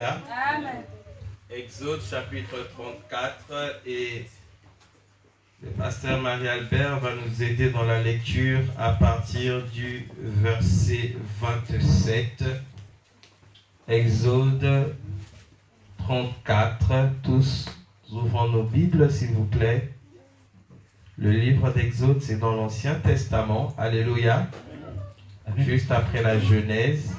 Amen. Exode chapitre 34 et le pasteur Marie-Albert va nous aider dans la lecture à partir du verset 27. Exode 34. Tous ouvrons nos Bibles s'il vous plaît. Le livre d'Exode, c'est dans l'Ancien Testament. Alléluia. Juste après la Genèse.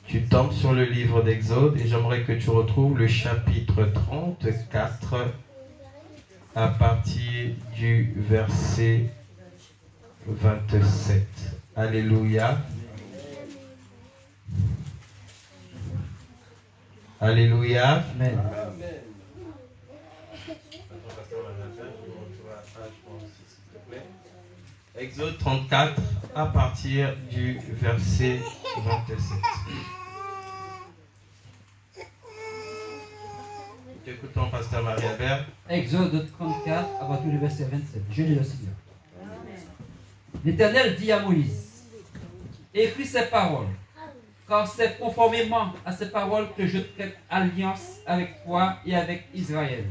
Tu tombes sur le livre d'Exode et j'aimerais que tu retrouves le chapitre 34 à partir du verset 27. Alléluia. Alléluia. Amen. Exode 34 à partir du verset 27. Écoutons pasteur Marie-Albert. Exode 34 à partir du verset 27. Je lis le Seigneur. L'Éternel dit à Moïse, écris ces paroles, car c'est conformément à ces paroles que je traite alliance avec toi et avec Israël.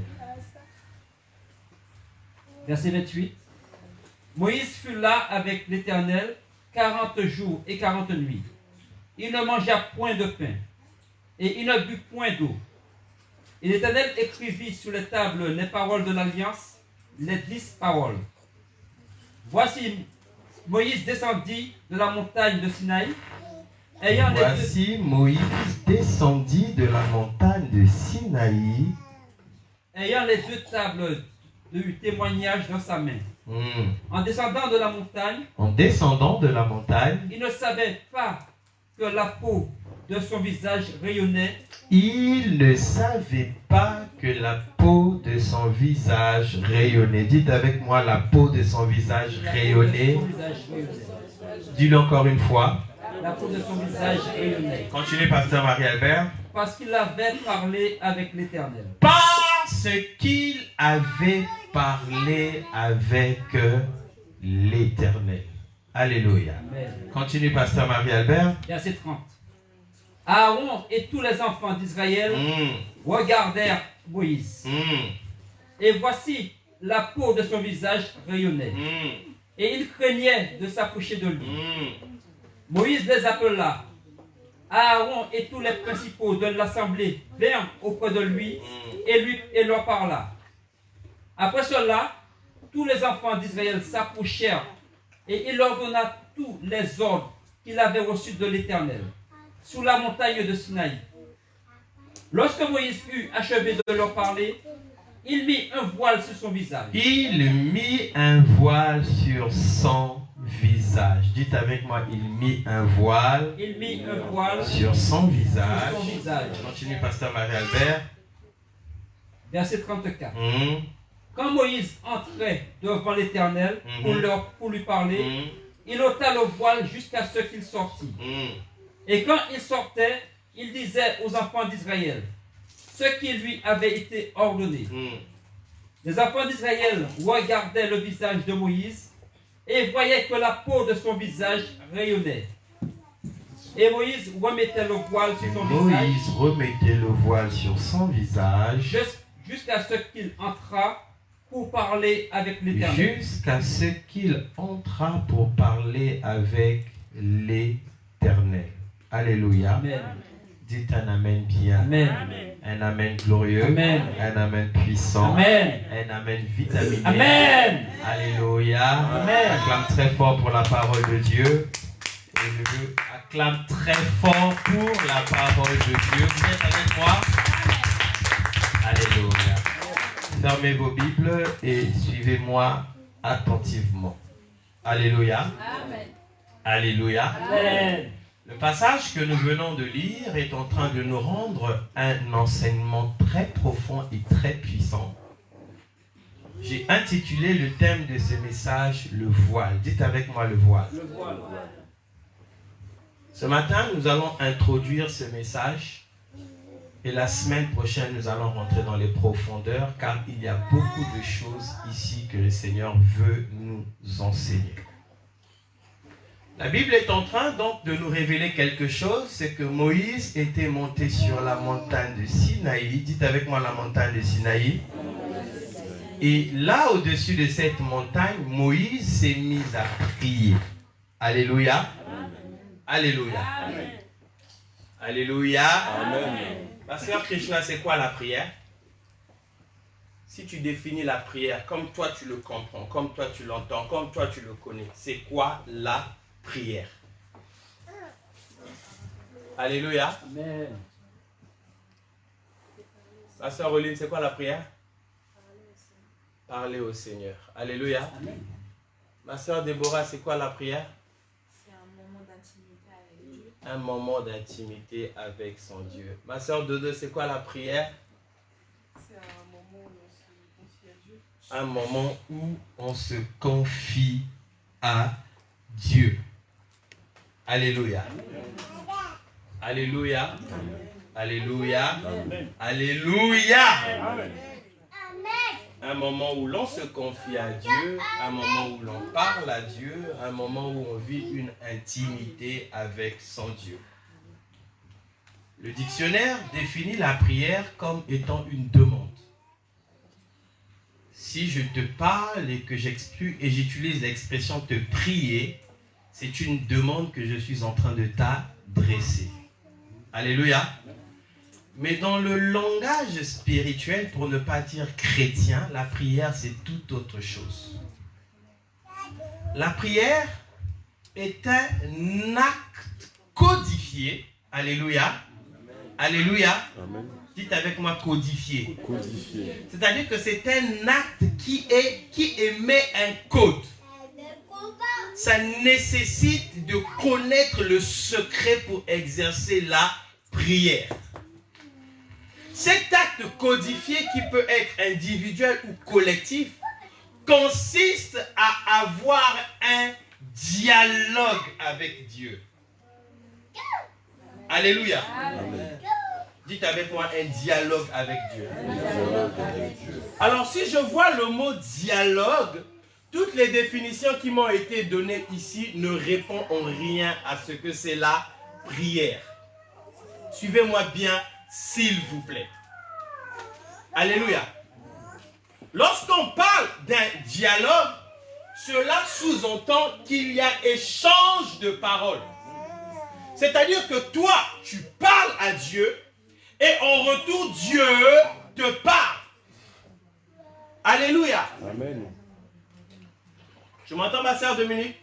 Verset 28. Moïse fut là avec l'Éternel 40 jours et 40 nuits. Il ne mangea point de pain et il ne but point d'eau. Et l'Éternel écrivit sur les tables les paroles de l'alliance, les 10 paroles. Voici, Moïse descendit de la montagne de Sinaï. Moïse descendit de la montagne de Sinaï. Ayant les deux tables du témoignage dans sa main. En descendant de la montagne, il ne savait pas que la peau de son visage rayonnait. Il ne savait pas que la peau de son visage rayonnait. Dites avec moi, la peau de son visage rayonnait. Dis-le encore une fois. La peau de son visage rayonnait. Continue, pasteur Marie-Albert. Parce qu'il avait parlé avec l'Éternel. Parce qu'il avait parlé avec l'Éternel. Alléluia. Amen. Continue, pasteur Marie-Albert. Verset 30. Aaron et tous les enfants d'Israël regardèrent Moïse. Et voici, la peau de son visage rayonnait. Et ils craignaient de s'approcher de lui. Moïse les appela. Aaron et tous les principaux de l'assemblée vinrent auprès de lui et leur parla. Après cela, tous les enfants d'Israël s'approchèrent et il leur donna tous les ordres qu'il avait reçus de l'Éternel sous la montagne de Sinaï. Lorsque Moïse eut achevé de leur parler, il mit un voile sur son visage. Il mit un voile sur son visage. Dites avec moi, il mit un voile. Il mit un voile sur son visage. Sur son visage. Continue, pasteur Marie-Albert. Verset 34. Quand Moïse entrait devant l'Éternel pour lui parler, il ôta le voile jusqu'à ce qu'il sortît. Et quand il sortait, il disait aux enfants d'Israël ce qui lui avait été ordonné. Les enfants d'Israël regardaient le visage de Moïse et voyaient que la peau de son visage rayonnait. Et Moïse remettait le voile sur son visage. Moïse remettait le voile sur son visage jusqu'à ce qu'il entrât pour parler avec l'Éternel. Jusqu'à ce qu'il entrât pour parler avec l'Éternel. Alléluia. Amen. Dites un amen bien. Amen. Un amen glorieux. Amen. Un amen puissant. Amen. Un amen vitaminé. Amen. Alléluia. Amen. Acclame très fort pour la parole de Dieu. Et je acclame très fort pour la parole de Dieu. Vous êtes avec moi? Alléluia. Fermez vos Bibles et suivez-moi attentivement. Alléluia. Amen. Alléluia. Amen. Le passage que nous venons de lire est en train de nous rendre un enseignement très profond et très puissant. J'ai intitulé le thème de ce message, le voile. Dites avec moi le voile. Le voile. Ce matin, nous allons introduire ce message et la semaine prochaine, nous allons rentrer dans les profondeurs car il y a beaucoup de choses ici que le Seigneur veut nous enseigner. La Bible est en train donc de nous révéler quelque chose, c'est que Moïse était monté sur la montagne de Sinaï. Dites avec moi la montagne de Sinaï. Et là, au-dessus de cette montagne, Moïse s'est mis à prier. Alléluia. Alléluia. Amen. Alléluia. Amen. Ma sœur Krishna, c'est quoi la prière? Si tu définis la prière comme toi tu le comprends, comme toi tu l'entends, comme toi tu le connais, c'est quoi la prière? Alléluia. Amen. Ma sœur Oline, c'est quoi la prière? Parler au Seigneur. Alléluia. Amen. Ma sœur Déborah, c'est quoi la prière? C'est un moment d'intimité avec Dieu. Un moment d'intimité avec son Dieu. Ma sœur Dodo, c'est quoi la prière? C'est un moment où on se confie à Dieu. Un moment où on se confie à Dieu. Alléluia. Amen. Alléluia. Amen. Alléluia. Amen. Alléluia. Amen. Un moment où l'on se confie à Dieu, un moment où l'on parle à Dieu, un moment où on vit une intimité avec son Dieu. Le dictionnaire définit la prière comme étant une demande. Si je te parle et que j'utilise l'expression te prier, c'est une demande que je suis en train de t'adresser. Alléluia. Mais dans le langage spirituel, pour ne pas dire chrétien, la prière, c'est tout autre chose. La prière est un acte codifié. Alléluia. Alléluia. Amen. Dites avec moi codifié. Codifié. C'est-à-dire que c'est un acte qui émet un code. Ça nécessite de connaître le secret pour exercer la prière. Cet acte codifié, qui peut être individuel ou collectif, consiste à avoir un dialogue avec Dieu. Alléluia. Amen. Dites avec moi un dialogue avec Dieu. Alors si je vois le mot dialogue, toutes les définitions qui m'ont été données ici ne répondent en rien à ce que c'est la prière. Suivez-moi bien, s'il vous plaît. Alléluia. Lorsqu'on parle d'un dialogue, cela sous-entend qu'il y a échange de paroles. C'est-à-dire que toi, tu parles à Dieu et en retour, Dieu te parle. Alléluia. Amen. Tu m'entends, ma sœur Dominique?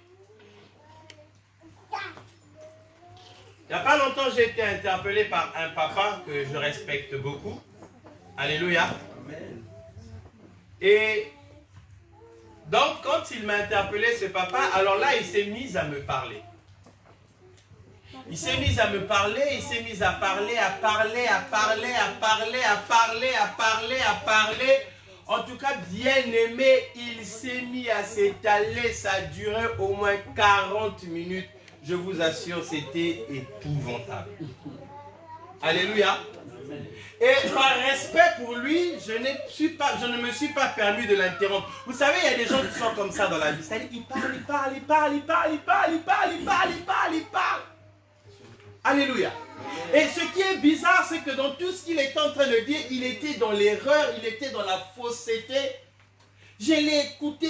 Il n'y a pas longtemps, j'ai été interpellé par un papa que je respecte beaucoup. Alléluia. Amen. Et donc, quand il m'a interpellé, ce papa, alors là, il s'est mis à me parler. Il s'est mis à me parler, il s'est mis à parler, à parler, à parler, à parler, à parler, à parler, à parler. En tout cas, bien aimé, il s'est mis à s'étaler. Ça a duré au moins 40 minutes. Je vous assure, c'était épouvantable. Alléluia. Et par respect pour lui, je ne me suis pas permis de l'interrompre. Vous savez, il y a des gens qui sont comme ça dans la vie. C'est-à-dire, ils parlent, ils parlent, ils parlent, ils parlent, ils parlent, ils parlent, ils parlent, ils parlent, ils parlent. Alléluia. Et ce qui est bizarre, c'est que dans tout ce qu'il était en train de dire, il était dans l'erreur, il était dans la fausseté. Je l'ai écouté,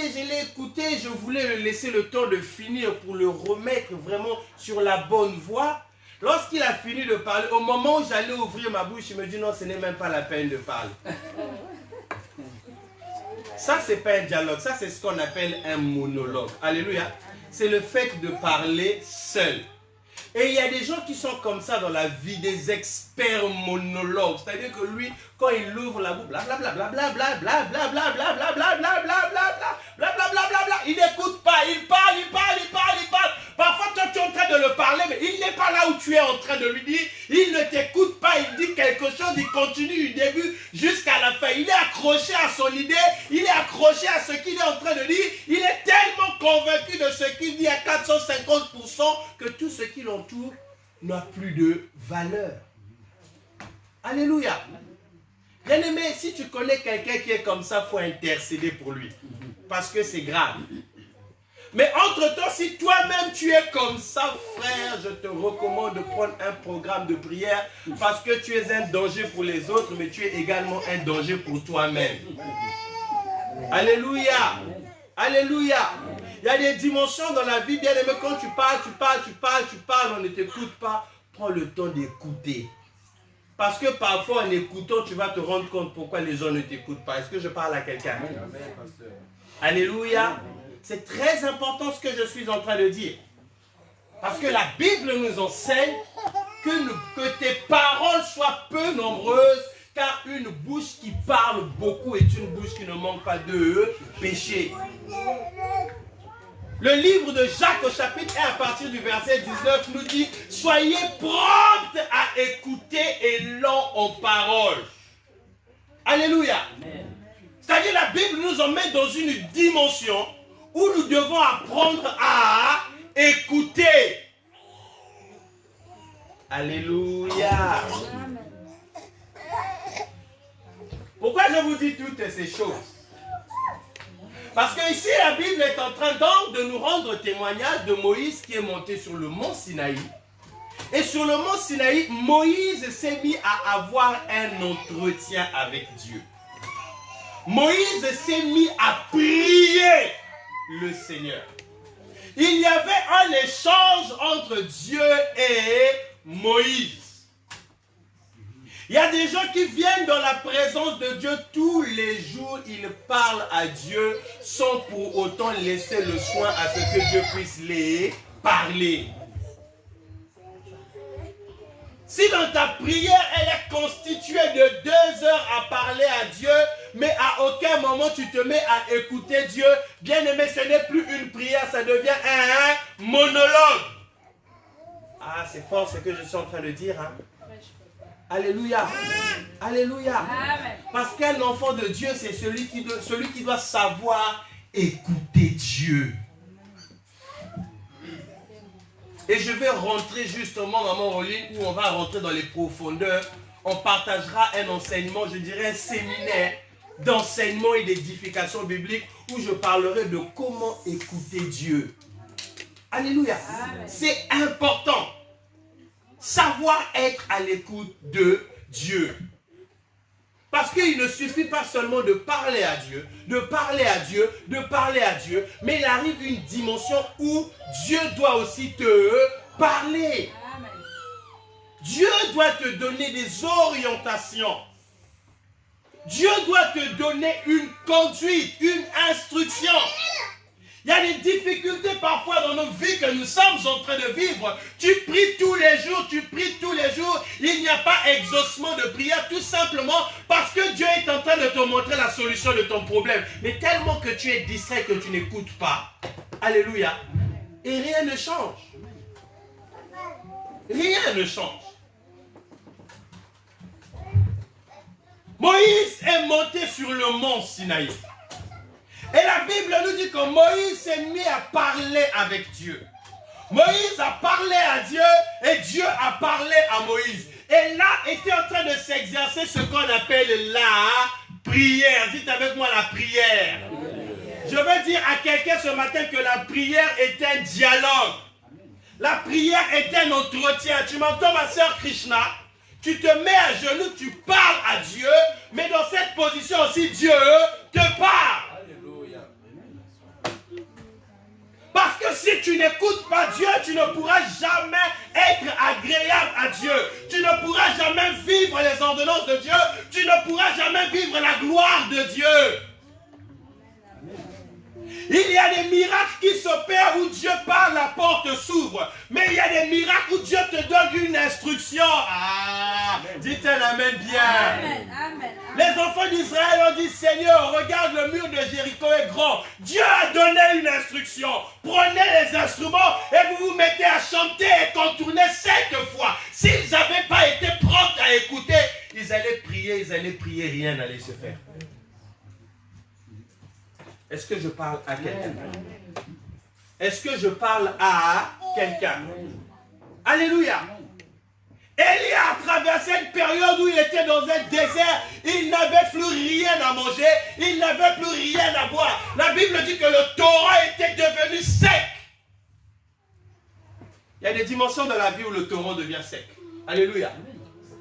je voulais le laisser le temps de finir pour le remettre vraiment sur la bonne voie. Lorsqu'il a fini de parler, au moment où j'allais ouvrir ma bouche, il me dit non, ce n'est même pas la peine de parler. Ça, ce n'est pas un dialogue, ça c'est ce qu'on appelle un monologue. Alléluia. C'est le fait de parler seul. Et il y a des gens qui sont comme ça dans la vie, des experts monologues. C'est-à-dire que lui, quand il ouvre la bouche, blablabla, blablabla, blablabla, blablabla, blablabla, blablabla, il n'écoute pas, il parle, il parle, il parle, il parle. Parfois, toi, tu es en train de le parler, mais il n'est pas là où tu es en train de lui dire. Il ne t'écoute pas, il dit quelque chose, il continue du début jusqu'à la fin. Il est accroché à son idée, il est accroché à ce qu'il est en train de dire. Il est tellement convaincu de ce qu'il dit à 450% que tout ce qui l'entoure n'a plus de valeur. Alléluia. Bien aimé, si tu connais quelqu'un qui est comme ça, il faut intercéder pour lui. Parce que c'est grave. Mais entre-temps, si toi-même tu es comme ça, frère, je te recommande de prendre un programme de prière parce que tu es un danger pour les autres, mais tu es également un danger pour toi-même. Alléluia. Alléluia. Il y a des dimensions dans la vie, bien aimé, quand tu parles, on ne t'écoute pas. Prends le temps d'écouter. Parce que parfois, en écoutant, tu vas te rendre compte pourquoi les gens ne t'écoutent pas. Est-ce que je parle à quelqu'un? Alléluia. C'est très important ce que je suis en train de dire. Parce que la Bible nous enseigne que tes paroles soient peu nombreuses, car une bouche qui parle beaucoup est une bouche qui ne manque pas de péché. Le livre de Jacques au chapitre 1 à partir du verset 19 nous dit « Soyez promptes à écouter et lents en parole. » Alléluia. C'est-à-dire la Bible nous emmène dans une dimension où nous devons apprendre à écouter. Alléluia. Pourquoi je vous dis toutes ces choses? Parce que ici la Bible est en train donc de nous rendre témoignage de Moïse qui est monté sur le mont Sinaï. Et sur le mont Sinaï, Moïse s'est mis à avoir un entretien avec Dieu. Moïse s'est mis à prier le Seigneur. Il y avait un échange entre Dieu et Moïse. Il y a des gens qui viennent dans la présence de Dieu tous les jours, ils parlent à Dieu sans pour autant laisser le soin à ce que Dieu puisse les parler. Si dans ta prière, elle est constituée de 2 heures à parler à Dieu, mais à aucun moment tu te mets à écouter Dieu, bien aimé, ce n'est plus une prière, ça devient un monologue. Ah, c'est fort ce que je suis en train de dire, hein? Alléluia. Alléluia. Amen. Parce qu'un enfant de Dieu, c'est celui qui doit savoir écouter Dieu. Et je vais rentrer justement, maman Roline, où on va rentrer dans les profondeurs. On partagera un enseignement, je dirais un séminaire d'enseignement et d'édification biblique où je parlerai de comment écouter Dieu. Alléluia. C'est important. Savoir être à l'écoute de Dieu. Parce qu'il ne suffit pas seulement de parler à Dieu, mais il arrive une dimension où Dieu doit aussi te parler. Dieu doit te donner des orientations. Dieu doit te donner une conduite, une instruction. Il y a des difficultés parfois dans nos vies que nous sommes en train de vivre. Tu pries tous les jours, il n'y a pas exaucement de prière tout simplement parce que Dieu est en train de te montrer la solution de ton problème. Mais tellement que tu es distrait que tu n'écoutes pas. Alléluia. Et rien ne change. Rien ne change. Moïse est monté sur le mont Sinaï. Et la Bible nous dit que Moïse s'est mis à parler avec Dieu. Moïse a parlé à Dieu et Dieu a parlé à Moïse. Et là était en train de s'exercer ce qu'on appelle la prière. Dites avec moi la prière. Je veux dire à quelqu'un ce matin que la prière est un dialogue. La prière est un entretien. Tu m'entends ma sœur Krishna? Tu te mets à genoux, tu parles à Dieu, mais dans cette position aussi Dieu te parle. Parce que si tu n'écoutes pas Dieu, tu ne pourras jamais être agréable à Dieu. Tu ne pourras jamais vivre les ordonnances de Dieu. Tu ne pourras jamais vivre la gloire de Dieu. Il y a des miracles qui s'opèrent où Dieu parle, la porte s'ouvre. Mais il y a des miracles où Dieu te donne une instruction. Ah, dites un amen bien. Amen, amen. Les enfants d'Israël ont dit, Seigneur, regarde le mur de Jéricho est grand. Dieu a donné une instruction. Prenez les instruments et vous vous mettez à chanter et contourner 7 fois. S'ils n'avaient pas été prompts à écouter, ils allaient prier, rien n'allait se faire. Est-ce que je parle à quelqu'un? Est-ce que je parle à quelqu'un? Alléluia. Élie a traversé une période où il était dans un désert. Il n'avait plus rien à manger. Il n'avait plus rien à boire. La Bible dit que le torrent était devenu sec. la vie où le torrent devient sec. Alléluia.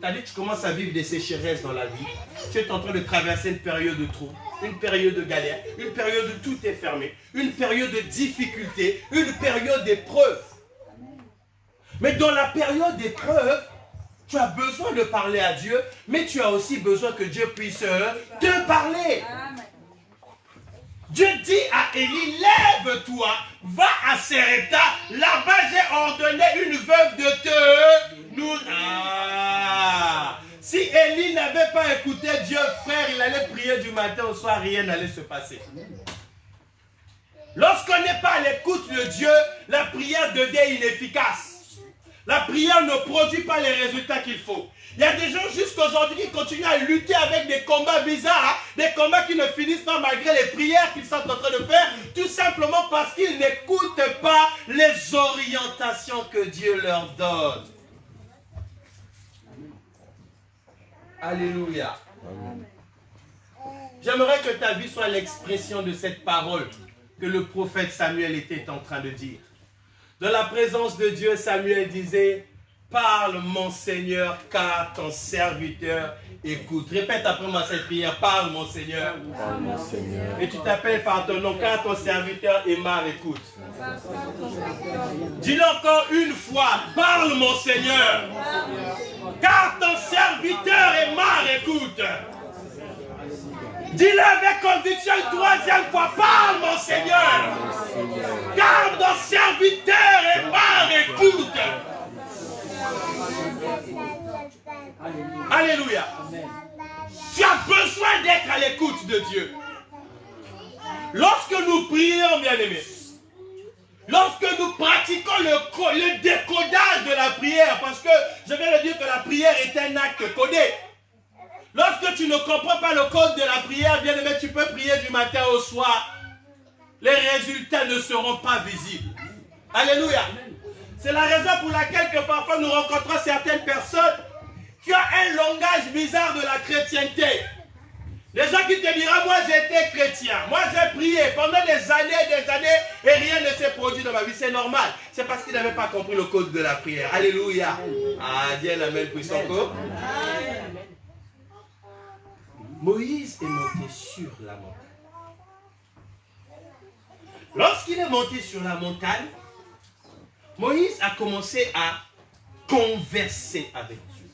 C'est-à-dire que tu commences à vivre des sécheresses dans la vie. Tu es en train de traverser une période de trou, une période de galère, une période où tout est fermé, une période de difficulté, une période d'épreuve. Mais dans la période d'épreuve, tu as besoin de parler à Dieu, mais tu as aussi besoin que Dieu puisse te parler. Dieu dit à Élie, lève-toi, va à Sérepta, là-bas j'ai ordonné une veuve de te nous. Si Élie n'avait pas écouté Dieu, frère, il allait prier du matin au soir, rien n'allait se passer. Lorsqu'on n'est pas à l'écoute de Dieu, la prière devient inefficace. La prière ne produit pas les résultats qu'il faut. Il y a des gens jusqu'aujourd'hui qui continuent à lutter avec des combats bizarres, des combats qui ne finissent pas malgré les prières qu'ils sont en train de faire, tout simplement parce qu'ils n'écoutent pas les orientations que Dieu leur donne. Alléluia. J'aimerais que ta vie soit l'expression de cette parole que le prophète Samuel était en train de dire. Dans la présence de Dieu, Samuel disait, parle mon Seigneur, car ton serviteur écoute. Répète après moi cette prière, parle mon Seigneur. Parle mon Seigneur. Et tu t'appelles par ton nom, car ton serviteur Aimar écoute. Dis-le encore une fois, parle mon Seigneur, car ton serviteur Aimar écoute. Dis-le avec conviction une troisième fois, parle mon Seigneur, car ton serviteur Aimar écoute. Alléluia. Tu as besoin d'être à l'écoute de Dieu. Lorsque nous prions, bien-aimés, lorsque nous pratiquons le décodage de la prière, parce que je viens de dire que la prière est un acte codé. Lorsque tu ne comprends pas le code de la prière, bien aimé, tu peux prier du matin au soir. Les résultats ne seront pas visibles. Alléluia. C'est la raison pour laquelle que parfois nous rencontrons certaines personnes qui ont un langage bizarre de la chrétienté. Les gens qui te diront, moi j'étais chrétien, moi j'ai prié pendant des années et rien ne s'est produit dans ma vie. C'est normal. C'est parce qu'ils n'avaient pas compris le code de la prière. Alléluia. Ah, Dieu l'amen puissant. Moïse est monté sur la montagne. Lorsqu'il est monté sur la montagne, Moïse a commencé à converser avec Dieu.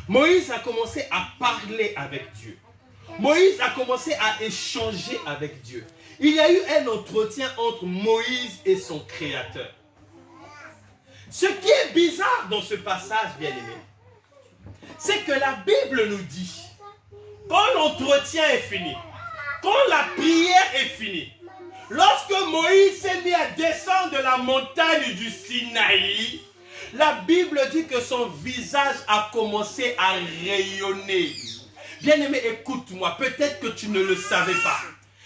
Moïse a commencé à parler avec Dieu. Moïse a commencé à échanger avec Dieu. Il y a eu un entretien entre Moïse et son Créateur. Ce qui est bizarre dans ce passage, bien-aimé, c'est que la Bible nous dit, quand l'entretien est fini, quand la prière est finie, lorsque Moïse s'est mis à descendre de la montagne du Sinaï, la Bible dit que son visage a commencé à rayonner. Bien-aimé, écoute-moi, peut-être que tu ne le savais pas.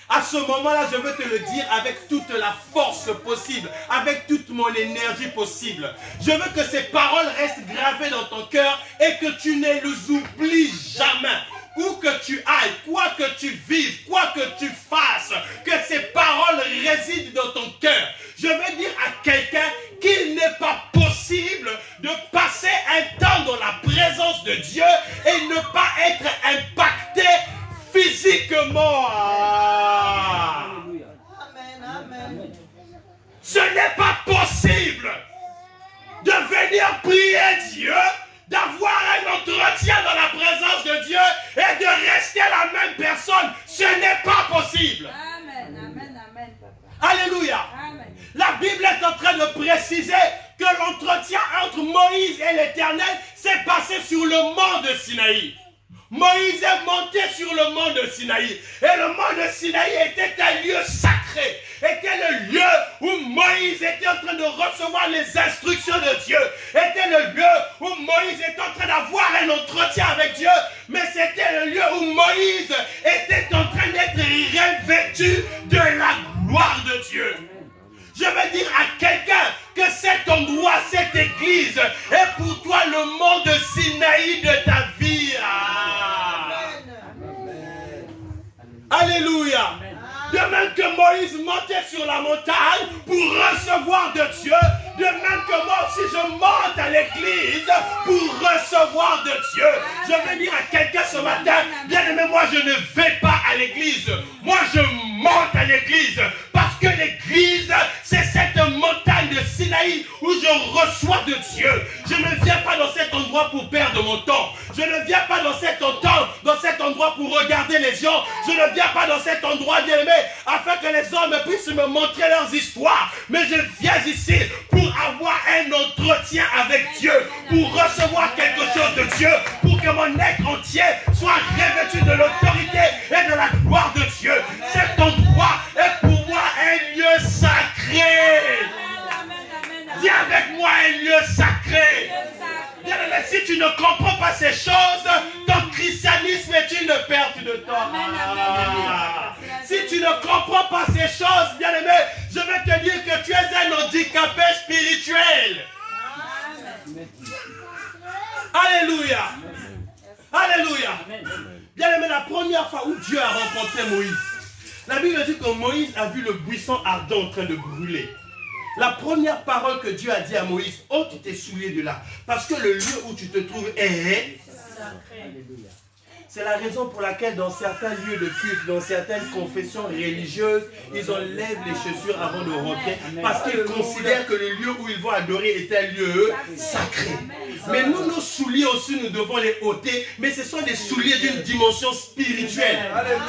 À ce moment-là, je veux te le dire avec toute la force possible, avec toute mon énergie possible. Je veux que ces paroles restent gravées dans ton cœur et que tu ne les oublies jamais. Où que tu ailles, quoi que tu vives, quoi que tu fasses, que ces paroles résident dans ton cœur. Je veux dire à quelqu'un qu'il n'est pas possible de passer un temps dans la présence de Dieu et ne pas être impacté physiquement. Amen. Ce n'est pas possible de venir prier Dieu, d'avoir un entretien dans la présence de Dieu et de rester la même personne. Ce n'est pas possible. Amen. Alléluia. Amen. La Bible est en train de préciser que l'entretien entre Moïse et l'Éternel s'est passé sur le mont de Sinaï. Moïse est monté sur le mont de Sinaï. Et le mont de Sinaï était un lieu sacré. Était le lieu où Moïse était en train de recevoir les instructions de Dieu. Était le lieu où Moïse était en train d'avoir un entretien avec Dieu. Mais c'était le lieu où Moïse était en train d'être revêtu de la gloire de Dieu. Je veux dire à quelqu'un que cet endroit, cette église est pour toi le mont de Sinaï de ta vie. Alléluia. De même que Moïse montait sur la montagne pour recevoir de Dieu, De même que moi aussi, je monte à l'église pour recevoir de Dieu. Je vais dire à quelqu'un ce matin, bien aimé, moi je ne vais pas à l'église. Moi je monte à l'église. Parce que l'église, c'est cette montagne de Sinaï où je reçois de Dieu. Je ne viens pas dans cet endroit pour perdre mon temps. Je ne viens pas dans cet endroit pour regarder les gens. Je ne viens pas dans cet endroit, bien aimé, afin que les hommes puissent me montrer leurs histoires. Mais je viens ici pour avoir un entretien avec Dieu, pour recevoir quelque chose de Dieu, pour que mon être entier soit revêtu de l'autorité et de la gloire de Dieu. Cet endroit est pour moi un lieu sacré. Dis avec moi un lieu sacré. Bien aimé, si tu ne comprends pas ces choses, ton christianisme est une perte de temps. Si tu ne comprends pas ces choses, bien aimé, je vais te dire que tu es un handicapé spirituel. Alléluia. Alléluia. Bien aimé, la première fois où Dieu a rencontré Moïse, la Bible dit que Moïse a vu le buisson ardent en train de brûler. La première parole que Dieu a dit à Moïse, oh tu t'es souillé de là, parce que le lieu où tu te trouves est sacré. C'est la raison pour laquelle dans certains lieux de culte, dans certaines confessions religieuses, ils enlèvent les chaussures avant de rentrer, parce qu'ils considèrent que le lieu où ils vont adorer est un lieu sacré. Mais nous, nos souliers aussi, nous devons les ôter, mais ce sont des souliers d'une dimension spirituelle.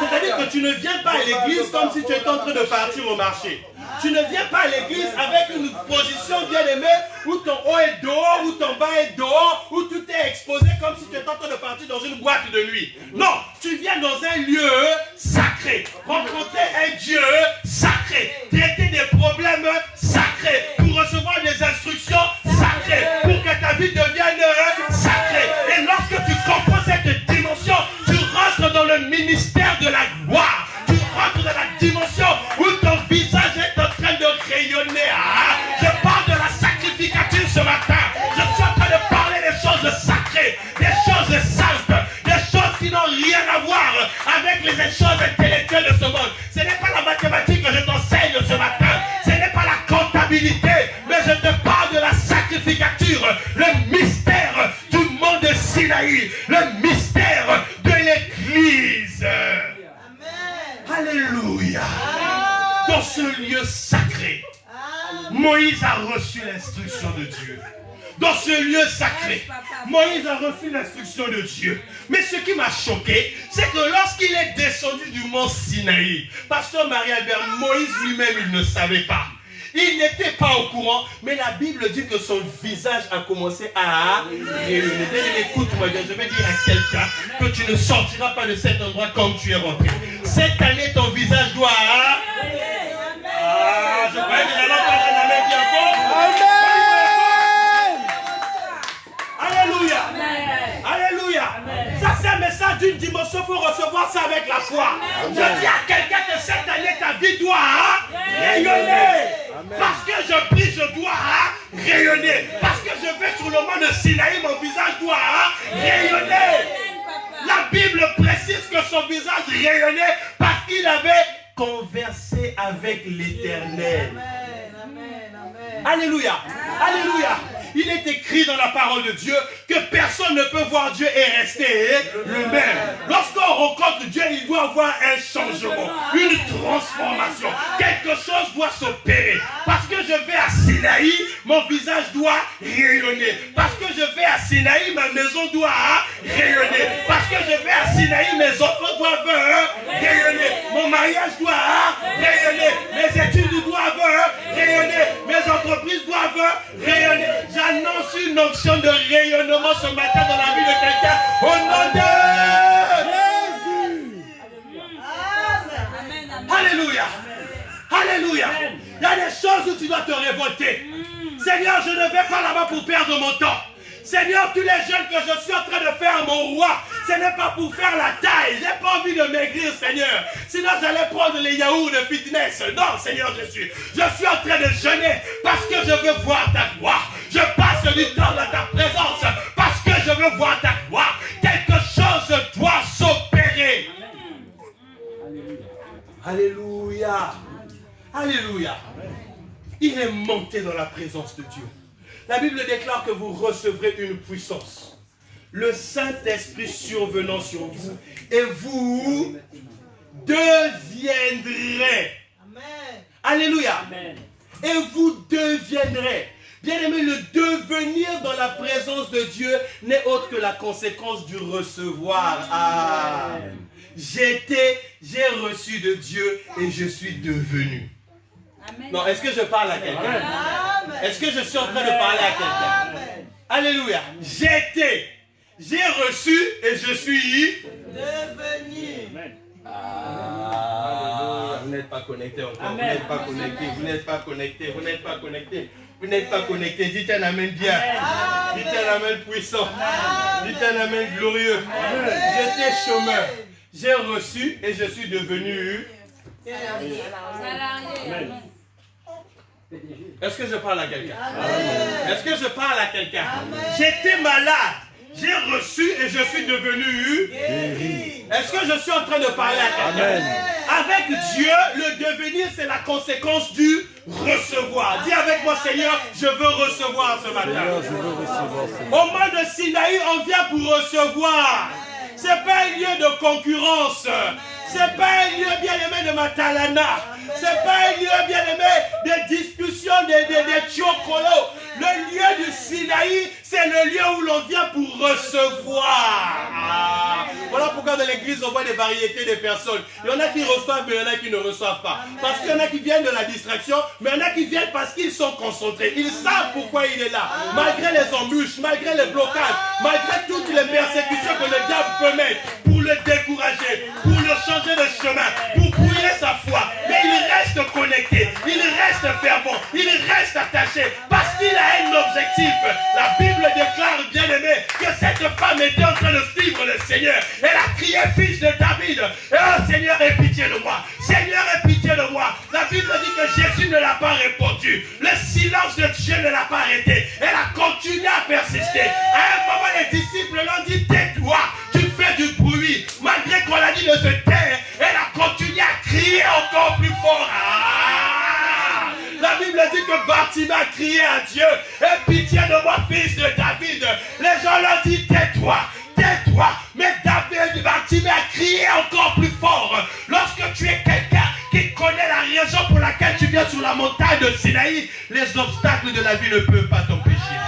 C'est-à-dire que tu ne viens pas à l'église comme si tu étais en train de partir au marché. Tu ne viens pas à l'église avec une position bien aimée où ton haut est dehors, où ton bas est dehors, où tout est exposé comme si tu étais en train de partir dans une boîte de nuit. Non, tu viens dans un lieu sacré, rencontrer un Dieu sacré, traiter des problèmes sacrés, pour recevoir des instructions sacrées, pour que ta vie devienne sacrée. Et lorsque tu comprends cette dimension, tu rentres dans le ministère de la gloire. Tu rentres dans la dimension où ton visage est en train de rayonner. Je parle de la sacrificature ce matin. Je suis en train de parler des choses sacrées, des choses saintes, des choses qui n'ont rien à voir avec les choses intellectuelles de ce monde. Ce n'est pas la mathématique que je t'enseigne ce matin. Ce n'est pas la comptabilité, mais je te parle de la sacrificature, le mystère du monde Sinaï, le mystère de l'Église. Alléluia. Dans ce lieu sacré, Moïse a reçu l'instruction de Dieu. Dans ce lieu sacré, Moïse a reçu l'instruction de Dieu. Mais ce qui m'a choqué, c'est que lorsqu'il est descendu du mont Sinaï, pasteur Marie-Albert, Moïse lui-même, il ne savait pas. Il n'était pas au courant, mais la Bible dit que son visage a commencé à rayonner. Écoute-moi, je vais dire à quelqu'un que tu ne sortiras pas de cet endroit comme tu es rentré. Cette année, ton visage doit... je croyais que j'allais entendre un amen bien fort. Alléluia. Alléluia. Ça, c'est un message d'une dimension, il faut recevoir ça avec la foi. Je dis à quelqu'un que cette année, ta vie doit rayonner. Parce que je prie, je dois rayonner. Parce que je vais sur le mont de Sinaï, mon visage doit rayonner. La Bible précise que son visage rayonnait parce qu'il avait conversé avec l'Éternel. Alléluia. Alléluia. Il est écrit dans la parole de Dieu que personne ne peut voir Dieu et rester le même. Lorsqu'on rencontre Dieu, il doit avoir un changement, une transformation. Quelque chose doit s'opérer. Parce que je vais à Sinaï, mon visage doit rayonner. Parce que je vais à Sinaï, ma maison doit rayonner. Parce que je vais à Sinaï, mes enfants doivent rayonner. Mon mariage doit rayonner. Mes études doivent rayonner. Mes entreprises doivent rayonner. J'annonce une onction de rayonnement ce matin dans la vie de quelqu'un. Au nom de Jésus. Alléluia. Alléluia. Il y a des choses où tu dois te révolter. Seigneur, je ne vais pas là-bas pour perdre mon temps. Seigneur, tous les jeûnes que je suis en train de faire, mon roi, ce n'est pas pour faire la taille. J'ai pas envie de maigrir, Seigneur. Sinon, j'allais prendre les yaourts de fitness. Non, Seigneur Jésus. Je suis en train de jeûner parce que je veux voir ta gloire. Je passe du temps dans ta présence parce que je veux voir ta gloire. Quelque chose doit s'opérer. Alléluia. Alléluia. Il est monté dans la présence de Dieu. La Bible déclare que vous recevrez une puissance. Le Saint-Esprit survenant sur vous, et vous deviendrez. Amen. Alléluia. Amen. Et vous deviendrez. Bien-aimé, le devenir dans la présence de Dieu n'est autre que la conséquence du recevoir. Ah. J'ai reçu de Dieu et je suis devenu. Amen. Non, est-ce que je parle à quelqu'un? Amen. Est-ce que je suis en train de parler à quelqu'un? Amen. Alléluia. J'ai reçu et je suis Devenu. Ah, vous n'êtes pas connecté encore. Amen. Vous n'êtes pas connecté. Vous n'êtes pas connecté. Vous n'êtes pas connecté. Vous n'êtes pas connecté. Dites un amen bien. Amen. Dites un amen puissant. Amen. Dites un amen glorieux. J'étais chômeur. J'ai reçu et je suis devenu. Salarié. Amen. Est-ce que je parle à quelqu'un? Amen. Est-ce que je parle à quelqu'un? Amen. J'étais malade. J'ai reçu et je suis devenu. Guéri. Est-ce que je suis en train de parler à quelqu'un? Avec Dieu, le devenir, c'est la conséquence du recevoir. Dis avec moi, Seigneur, je veux recevoir ce matin. Au mont de Sinaï, on vient pour recevoir. Ce n'est pas un lieu de concurrence. Ce n'est pas un lieu bien-aimé de Matalana. Ce n'est pas un lieu bien-aimé de discussion, de chocolat. Le lieu du Sinaï, c'est le lieu où l'on vient pour recevoir. Ah. Voilà pourquoi dans l'église, on voit des variétés de personnes. Il y en a qui reçoivent, mais il y en a qui ne reçoivent pas. Parce qu'il y en a qui viennent de la distraction, mais il y en a qui viennent parce qu'ils sont concentrés. Ils savent pourquoi il est là. Malgré les embûches, malgré les blocages, malgré toutes les persécutions que le diable peut mettre pour le décourager, pour le changer de chemin, pour brouiller sa foi. Mais il reste connecté, il reste fervent, il reste attaché parce qu'il a un objectif. La Bible déclare, bien aimé, que cette femme était en train de suivre le Seigneur. Elle a crié, fils de David, oh Seigneur, aie pitié de moi. Seigneur, aie pitié de moi. La Bible dit que Jésus ne l'a pas répondu. Le silence de Dieu ne l'a pas arrêté. Elle a continué à persister. À un moment, les disciples l'ont dit, tais-toi, tu fais du bruit. Malgré qu'on l'a dit de se taire, elle a continué à crier encore plus fort. Ah! La Bible dit que Bartimée a crié à Dieu, aie pitié de moi, fils de David. Les gens l'ont dit, tais-toi, tais-toi. Mais Bartimée a crié encore plus fort. Lorsque tu es quelqu'un qui connaît la raison pour laquelle tu viens sur la montagne de Sinaï, les obstacles de la vie ne peuvent pas t'empêcher.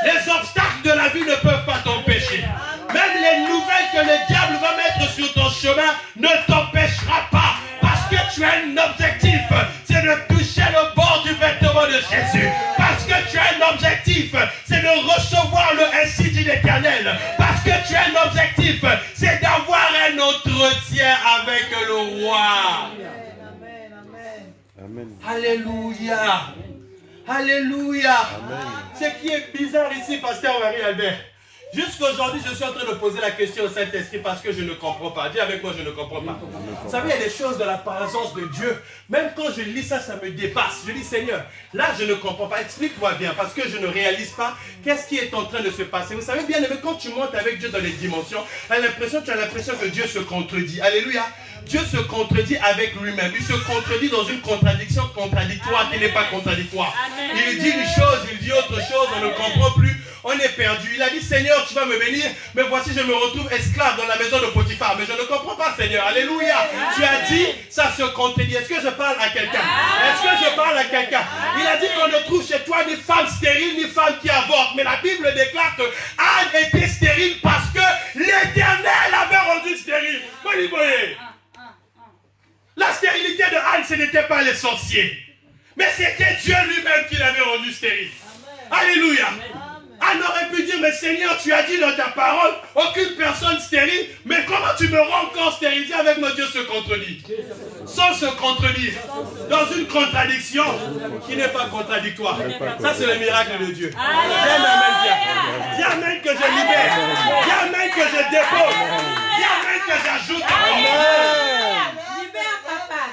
Les obstacles de la vie ne peuvent pas t'empêcher. Même les nouvelles que le diable va mettre sur ton chemin ne t'empêchera pas. Parce que tu as un objectif, c'est de toucher le bord du vêtement de Jésus. Parce que tu as un objectif, c'est de recevoir le ainsi dit l'Éternel. Parce que tu as un objectif, c'est d'avoir un entretien avec le roi. Amen. Amen. Alléluia. Alléluia. Ce qui est bizarre ici, pasteur Marie-Albert, jusqu'aujourd'hui, je suis en train de poser la question au Saint-Esprit parce que je ne comprends pas. Dis avec moi, je ne comprends pas. Vous savez, il y a des choses de la présence de Dieu. Même quand je lis ça, ça me dépasse. Je dis, Seigneur, là, je ne comprends pas. Explique-moi bien parce que je ne réalise pas qu'est-ce qui est en train de se passer. Vous savez bien, mais quand tu montes avec Dieu dans les dimensions, tu as l'impression que Dieu se contredit. Alléluia. Dieu se contredit avec lui-même. Il se contredit dans une contradiction contradictoire qui n'est pas contradictoire. Il dit une chose, il dit autre chose, on ne comprend plus. On est perdu. Il a dit, Seigneur, tu vas me bénir, mais voici, je me retrouve esclave dans la maison de Potiphar. Mais je ne comprends pas, Seigneur. Alléluia. Tu as dit, ça se contredit. Est-ce que je parle à quelqu'un? Est-ce que je parle à quelqu'un? Il a dit qu'on ne trouve chez toi ni femme stérile, ni femme qui avorte. Mais la Bible déclare que Anne était stérile parce que l'Éternel avait rendu stérile. La stérilité de Anne, ce n'était pas les sorciers. Mais c'était Dieu lui-même qui l'avait rendu stérile. Alléluia. Anne aurait pu dire, mais Seigneur, tu as dit dans ta parole, aucune personne stérile, mais comment tu me rends encore stérile? Avec mon Dieu se contredit. Sans se contredire. Dans une contradiction qui n'est pas contradictoire. Ça, c'est le miracle de Dieu. Dis amen, bien. Dis amen que je libère. Dis amen que je dépose. Dis amen que j'ajoute. Libère, papa.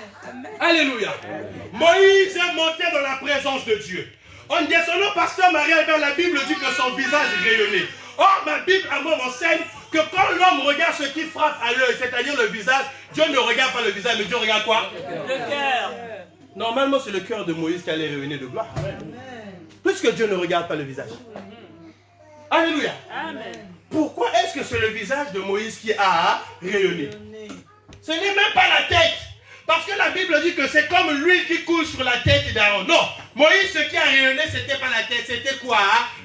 Alléluia. Moïse est monté dans la présence de Dieu. En descendant, pasteur Marie-Albert, la Bible dit que son visage rayonnait. Or, ma Bible à moi m'enseigne que quand l'homme regarde ce qui frappe à l'œil, c'est-à-dire le visage, Dieu ne regarde pas le visage, mais Dieu regarde quoi? Le cœur. Normalement, c'est le cœur de Moïse qui allait rayonner de gloire. Puisque Dieu ne regarde pas le visage. Alléluia. Pourquoi est-ce que c'est le visage de Moïse qui a rayonné? Ce n'est même pas la tête. Parce que la Bible dit que c'est comme l'huile qui coule sur la tête d'Aaron. Non, Moïse, ce qui a rayonné, ce n'était pas la tête, c'était quoi?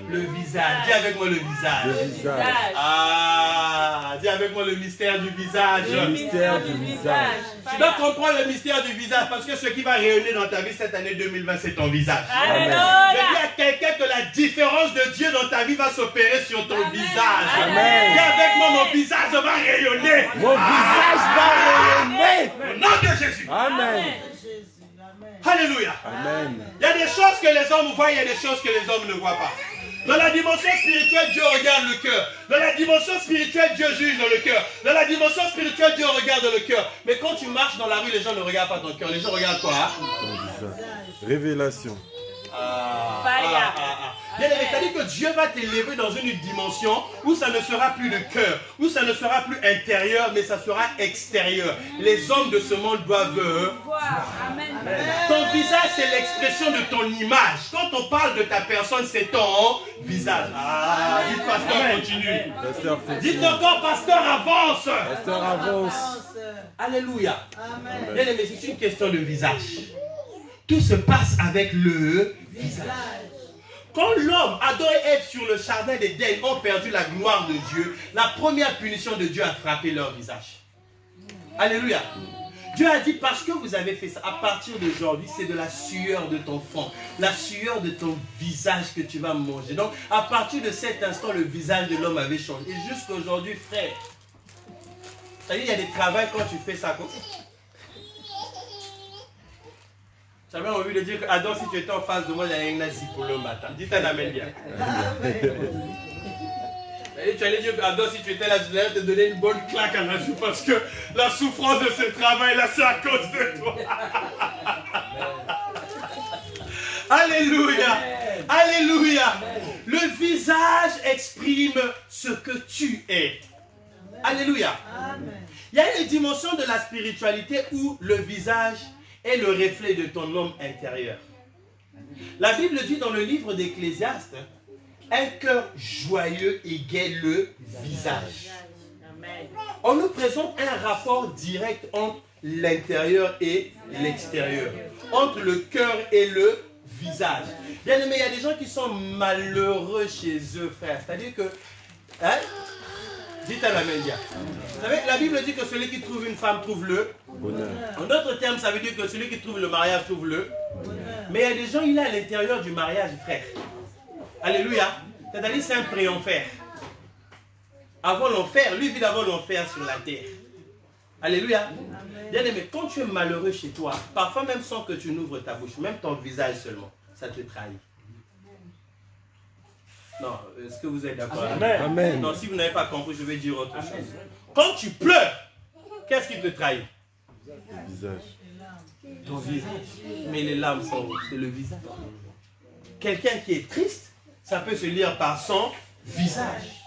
Le visage. Dis avec moi le visage. Le visage. Ah, dis avec moi le mystère du visage. Le mystère du visage. Tu dois comprendre le mystère du visage parce que ce qui va rayonner dans ta vie cette année 2020, c'est ton visage. Amen. Je dis à quelqu'un que la différence de Dieu dans ta vie va s'opérer sur ton visage. Amen. Dis avec moi, mon visage va rayonner. Mon visage va rayonner. Au nom de Jésus. Amen. Alléluia. Amen. Il y a des choses que les hommes voient, il y a des choses que les hommes ne voient pas. Dans la dimension spirituelle, Dieu regarde le cœur. Dans la dimension spirituelle, Dieu juge dans le cœur. Dans la dimension spirituelle, Dieu regarde le cœur. Mais quand tu marches dans la rue, les gens ne regardent pas ton cœur. Les gens regardent quoi? Révélation. C'est-à-dire que Dieu va t'élever dans une dimension où ça ne sera plus le cœur, où ça ne sera plus intérieur, mais ça sera extérieur. Les hommes de ce monde doivent voir. Ton visage, c'est l'expression de ton image. Quand on parle de ta personne, c'est ton visage. Ah, dites pasteur, continue. Pasteur, Dites encore, pasteur, avance. Pasteur, avance. Alléluia. Bien aimé, c'est une question de visage. Tout se passe avec le visage. Quand l'homme, Adam et Ève sur le jardin d'Éden ont perdu la gloire de Dieu, la première punition de Dieu a frappé leur visage. Alléluia. Dieu a dit, parce que vous avez fait ça, à partir d'aujourd'hui, c'est de la sueur de ton front, la sueur de ton visage que tu vas manger. Donc, à partir de cet instant, le visage de l'homme avait changé. Et jusqu'à aujourd'hui, frère, c'est-à-dire, il y a des travails quand tu fais ça. J'avais envie de dire que Adam, si tu étais en face de moi, il y a un nazi pour le matin. Dites un amen bien. Et tu allais dire que Adam, si tu étais là, je allais te donner une bonne claque à la joue parce que la souffrance de ce travail-là, c'est à cause de toi. Alléluia. Alléluia. Le visage exprime ce que tu es. Alléluia. Il y a une dimension de la spiritualité où le visage est le reflet de ton homme intérieur. La Bible dit dans le livre d'Ecclésiaste, un cœur joyeux égaye le visage. On nous présente un rapport direct entre l'intérieur et l'extérieur, entre le cœur et le visage. Bien aimé, il y a des gens qui sont malheureux chez eux, frère. C'est-à-dire que, hein? Dites à la main bien. Vous savez, la Bible dit que celui qui trouve une femme trouve le bonheur. En d'autres termes, ça veut dire que celui qui trouve le mariage trouve le bonheur. Mais il y a des gens, il est à l'intérieur du mariage, frère. Alléluia. C'est-à-dire, c'est un pré-enfer. Avant l'enfer, lui vit d'abord l'enfer sur la terre. Alléluia. Bien aimé, quand tu es malheureux chez toi, parfois même sans que tu n'ouvres ta bouche, même ton visage seulement, ça te trahit. Non, est-ce que vous êtes d'accord? Amen. Non, si vous n'avez pas compris, je vais dire autre chose. Quand tu pleures, qu'est-ce qui te trahit? Le visage. Ton visage. Mais les larmes sont où? C'est le visage. Quelqu'un qui est triste, ça peut se lire par son visage.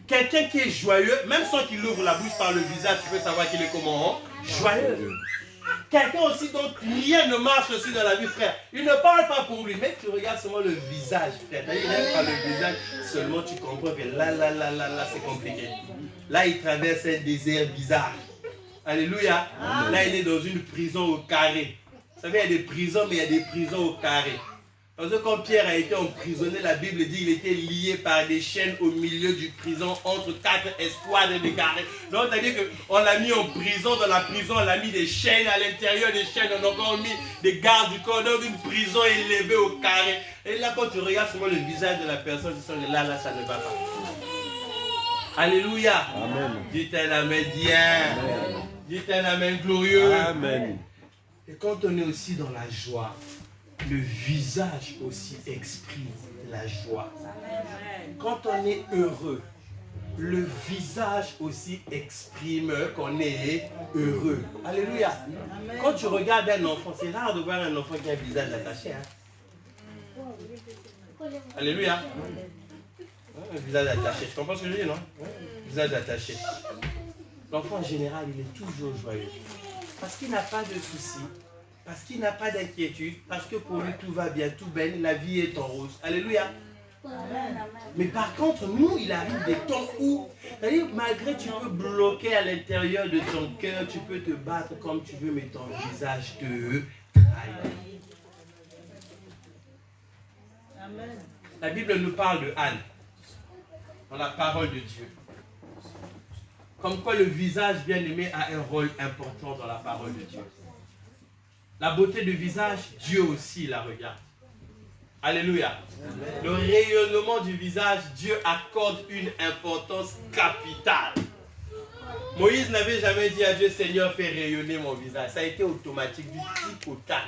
Quelqu'un qui est joyeux, même sans qu'il ouvre la bouche par le visage, tu peux savoir qu'il est comment? Joyeux. Quelqu'un aussi dont rien ne marche aussi dans la vie, frère. Il ne parle pas pour lui, mais tu regardes seulement le visage, frère. Il n'aime pas le visage, seulement tu comprends que là, c'est compliqué. Là, il traverse un désert bizarre. Alléluia. Là, il est dans une prison au carré. Vous savez, il y a des prisons, mais il y a des prisons au carré. Parce que quand Pierre a été emprisonné, la Bible dit qu'il était lié par des chaînes au milieu du prison entre 4 escouades de carrés. Donc, c'est-à-dire qu'on l'a mis en prison, dans la prison, on l'a mis des chaînes à l'intérieur des chaînes, on a encore mis des gardes du corps, donc une prison élevée au carré. Et là, quand tu regardes souvent le visage de la personne, tu sens que là, ça ne va pas. Alléluia. Amen. Dites un amen bien. Amen. Dites un amen glorieux. Amen. Et quand on est aussi dans la joie, le visage aussi exprime la joie. Quand on est heureux, le visage aussi exprime qu'on est heureux. Alléluia. Quand tu regardes un enfant, c'est rare de voir un enfant qui a un visage attaché. Hein? Alléluia. Un visage attaché. Tu comprends ce que je dis, non? Visage attaché. L'enfant en général, il est toujours joyeux. Parce qu'il n'a pas de soucis. Parce qu'il n'a pas d'inquiétude, parce que pour lui tout va bien, tout baigne, la vie est en rose. Alléluia. Mais par contre, nous, il arrive des temps où, c'est-à-dire, malgré tu peux bloquer à l'intérieur de ton cœur, tu peux te battre comme tu veux, mais ton visage te trahit. La Bible nous parle de Anne, dans la parole de Dieu. Comme quoi le visage bien-aimé a un rôle important dans la parole de Dieu. La beauté du visage, Dieu aussi la regarde. Alléluia. Amen. Le rayonnement du visage, Dieu accorde une importance capitale. Moïse n'avait jamais dit à Dieu, Seigneur, fais rayonner mon visage. Ça a été automatique, du tic au tac.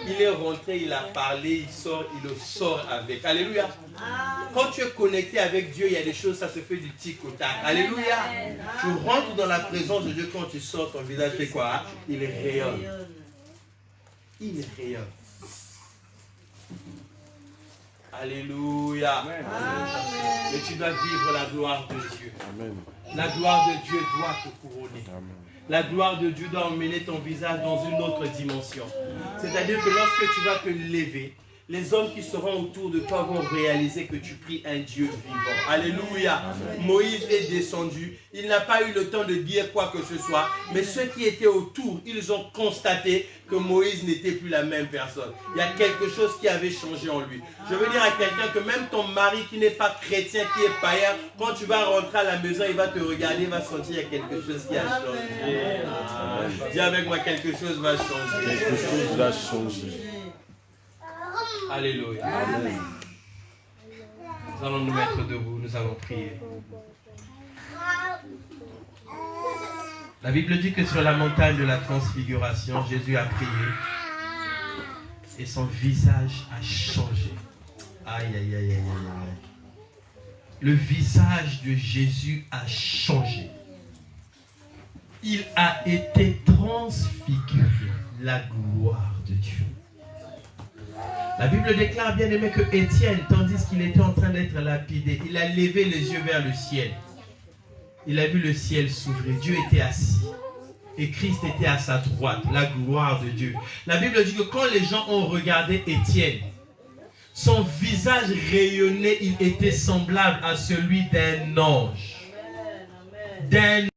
Il est rentré, il a parlé, il sort, il le sort avec. Alléluia. Quand tu es connecté avec Dieu, il y a des choses, ça se fait du tic au tac. Alléluia. Tu rentres dans la présence de Dieu, quand tu sors, ton visage fait quoi? Il rayonne. Il rayonne. Alléluia. Amen. Et tu dois vivre la gloire de Dieu. Amen. La gloire de Dieu doit te couronner. Amen. La gloire de Dieu doit emmener ton visage dans une autre dimension. C'est-à-dire que lorsque tu vas te lever, les hommes qui seront autour de toi vont réaliser que tu pries un Dieu vivant. Alléluia. Amen. Moïse est descendu. Il n'a pas eu le temps de dire quoi que ce soit. Mais ceux qui étaient autour, ils ont constaté que Moïse n'était plus la même personne. Il y a quelque chose qui avait changé en lui. Je veux dire à quelqu'un que même ton mari qui n'est pas chrétien, qui est païen, quand tu vas rentrer à la maison, il va te regarder, il va sentir qu'il y a quelque chose qui a changé. Dis avec moi, quelque chose va changer. Quelque chose va changer. Alléluia. Amen. Nous allons nous mettre debout, nous allons prier. La Bible dit que sur la montagne de la transfiguration, Jésus a prié et son visage a changé. Aïe, aïe, aïe, aïe, aïe. Le visage de Jésus a changé. Il a été transfiguré. La gloire de Dieu. La Bible déclare, bien aimé, que Étienne, tandis qu'il était en train d'être lapidé, il a levé les yeux vers le ciel. Il a vu le ciel s'ouvrir. Dieu était assis. Et Christ était à sa droite. La gloire de Dieu. La Bible dit que quand les gens ont regardé Étienne, son visage rayonnait, il était semblable à celui d'un ange. D'un